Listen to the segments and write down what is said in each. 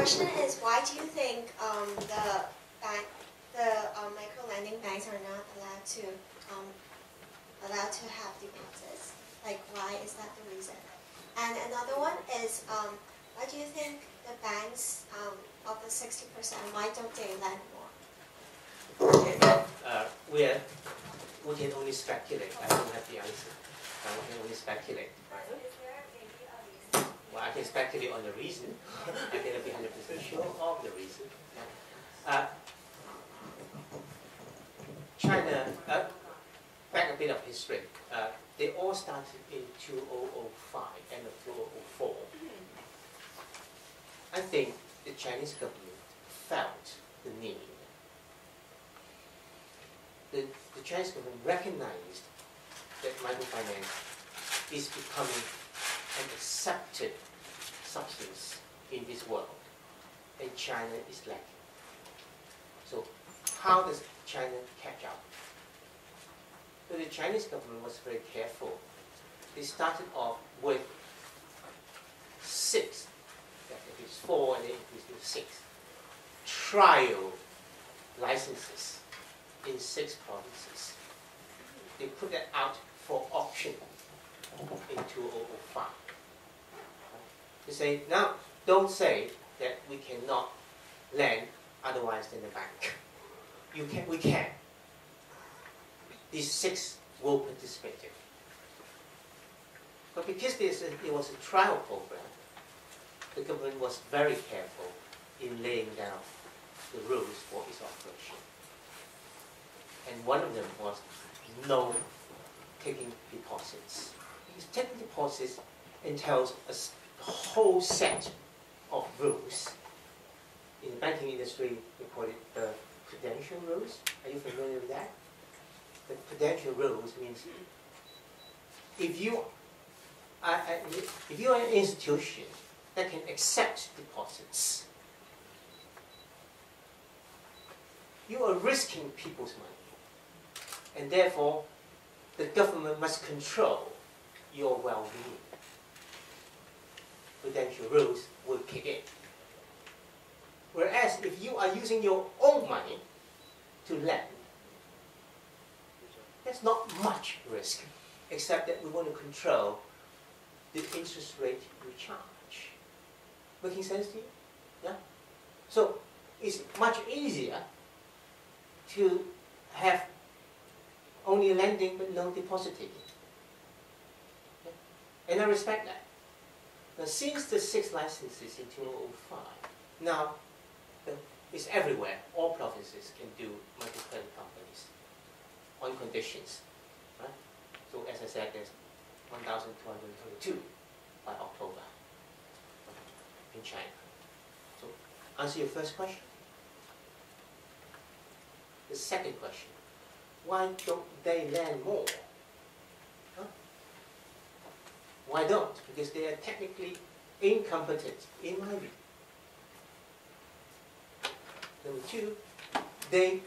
question is, why do you think the micro lending banks are not allowed to have deposits? Like, why is that the reason? And another one is, why do you think the banks of the 60%, why don't they lend more? Okay. We can only speculate. I don't have the answer. I can only speculate. Well, I can speculate on the reason. I cannot be 100% sure of the reason. China, back a bit of history. They all started in 2005, end of 2004. I think the Chinese government felt the need. The Chinese government recognized that microfinance is becoming an accepted substance in this world, and China is lacking. So how does China catch up? So the Chinese government was very careful. They started off with 6, that is 4 and then increased to 6, trial licenses in 6 provinces. They put that out for auction in 2005. They say, now, don't say that we cannot lend otherwise than the bank. We can. These 6 will participate. But because it was a trial program, the government was very careful in laying down the rules for its operation. And one of them was no taking deposits. Because taking deposits entails a whole set of rules. In the banking industry, we call it the prudential rules. Are you familiar with that? The prudential rules means if you are an institution that can accept deposits, you are risking people's money, and therefore the government must control your well-being. Prudential rules will kick in. Whereas if you are using your own money to lend, there's not much risk, except that we want to control the interest rate you charge. Making sense to you? Yeah? So it's much easier to have only lending but no depositing. Yeah? And I respect that. Now, since the 6 licenses in 2005, now it's everywhere. All provinces can do microcredit companies on conditions. Right? So as I said, there's 1,222 by October in China. So answer your first question. The second question, why don't they lend more? Huh? Why don't? Because they are technically incompetent, in my view. Number 2, they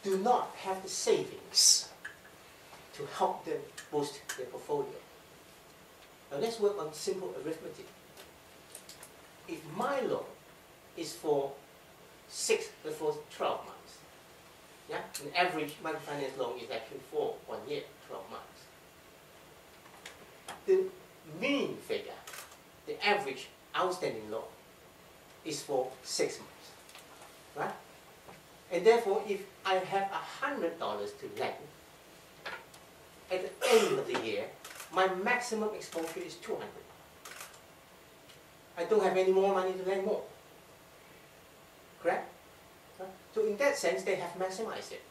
do not have the savings to help them boost their portfolio. Now let's work on simple arithmetic. If my loan is for 12 months, yeah, an average microfinance loan is actually for 1 year, 12 months. The mean figure, the average outstanding loan, is for 6 months, right? And therefore, if I have $100 to lend, at the end of the year, my maximum exposure is 200. I don't have any more money to lend more. Correct? So in that sense, they have maximized it.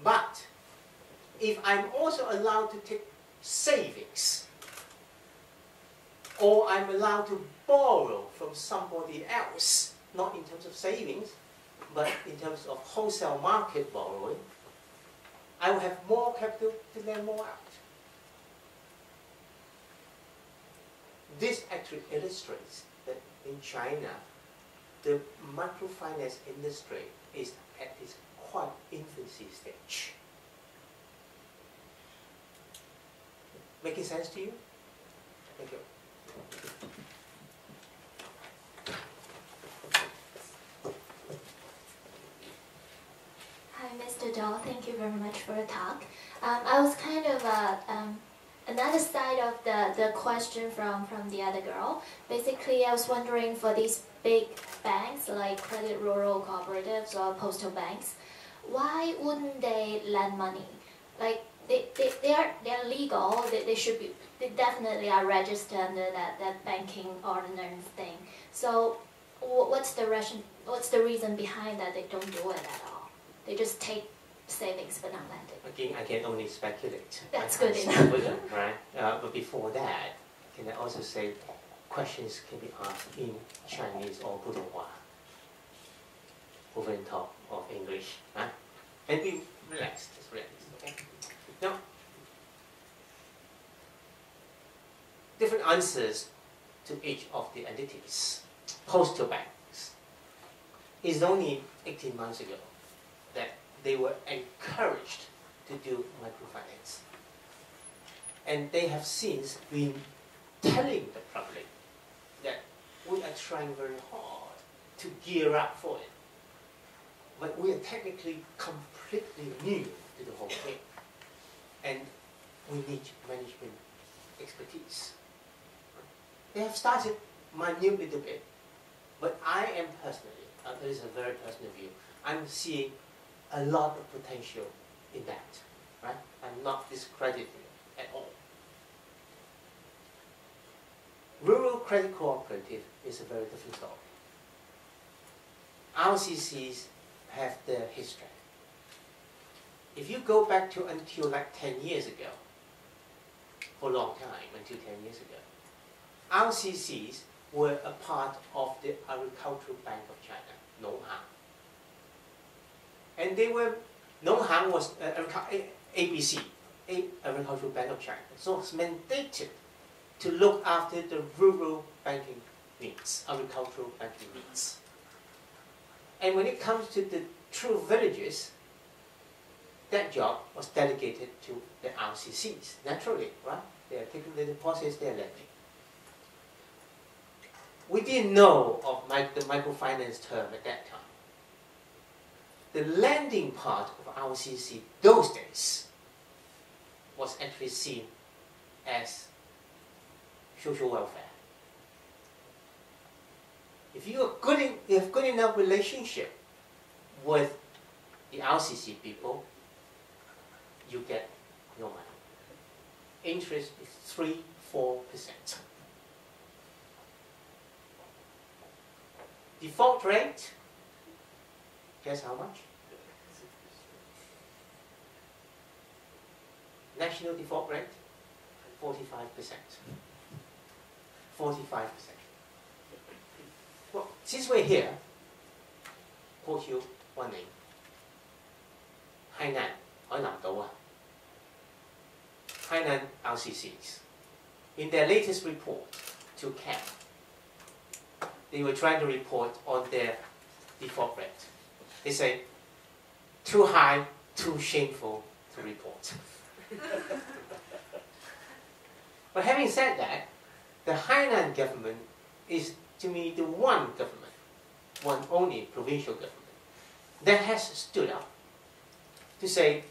But if I'm also allowed to take savings, or I'm allowed to borrow from somebody else, not in terms of savings, but in terms of wholesale market borrowing, I will have more capital to lend more out. This actually illustrates that in China, the microfinance industry is at its quite infancy stage. Making sense to you? Thank you. Dr. Dahl, thank you very much for the talk. I was kind of another side of the question from the other girl. Basically, I was wondering for these big banks like credit rural cooperatives or postal banks, why wouldn't they lend money? Like they're legal. They definitely are registered under that banking ordinance thing. So what's the reason behind that they don't do it at all? They just take savings but not lending. Again, I can only speculate. That's good enough. Right? But before that, can I also say questions can be asked in Chinese or Putonghua over the top of English. Huh? And be relaxed, just relaxed, okay? Now, different answers to each of the entities. Postal banks. It's only 18 months ago that they were encouraged to do microfinance. And they have since been telling the public that we are trying very hard to gear up for it. But we are technically completely new to the whole thing. And we need management expertise. They have started minute little bit, but I am personally, this is a very personal view, I'm seeing a lot of potential in that. Right? I'm not discrediting it at all. Rural credit cooperative is a very different story. RCCs have their history. If you go back to until like 10 years ago, for a long time, until 10 years ago, RCCs were a part of the Agricultural Bank of China, Nonghang. And they were, Nonghang was ABC, Agricultural Bank of China. So it's mandated to look after the rural banking needs, agricultural banking needs. And when it comes to the true villages, that job was delegated to the RCCs, naturally, right? They are taking the deposits, they are lending. We didn't know of the microfinance term at that time. The lending part of RCC those days was actually seen as social welfare. If you have good enough relationship with the RCC people, you get no money. Interest is 3-4%. Default rate, guess how much? National default rate, 45%. 45%. Well, since we're here, quote you one name. Hainan, 海南島啊. Hainan RCCs. In their latest report to CAP, they were trying to report on their default rate. They say, too high, too shameful to report. But having said that, the Hainan government is, to me, the one government, one only provincial government, that has stood up to say,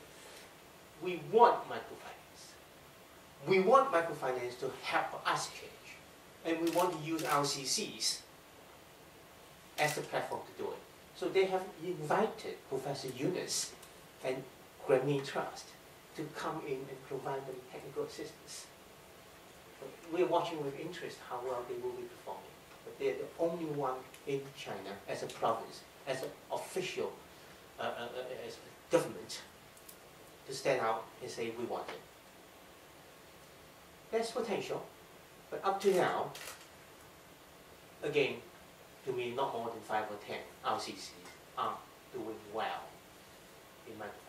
we want microfinance. We want microfinance to help us change. And we want to use RCCs as the platform to do it. So they have invited Professor Yunus and Grameen Trust to come in and provide them technical assistance. We're watching with interest how well they will be performing. But they're the only one in China as a province, as an official as a government, to stand out and say we want it. There's potential, but up to now, again, to me, not more than 5 or 10 RCCs are doing well in microfinance.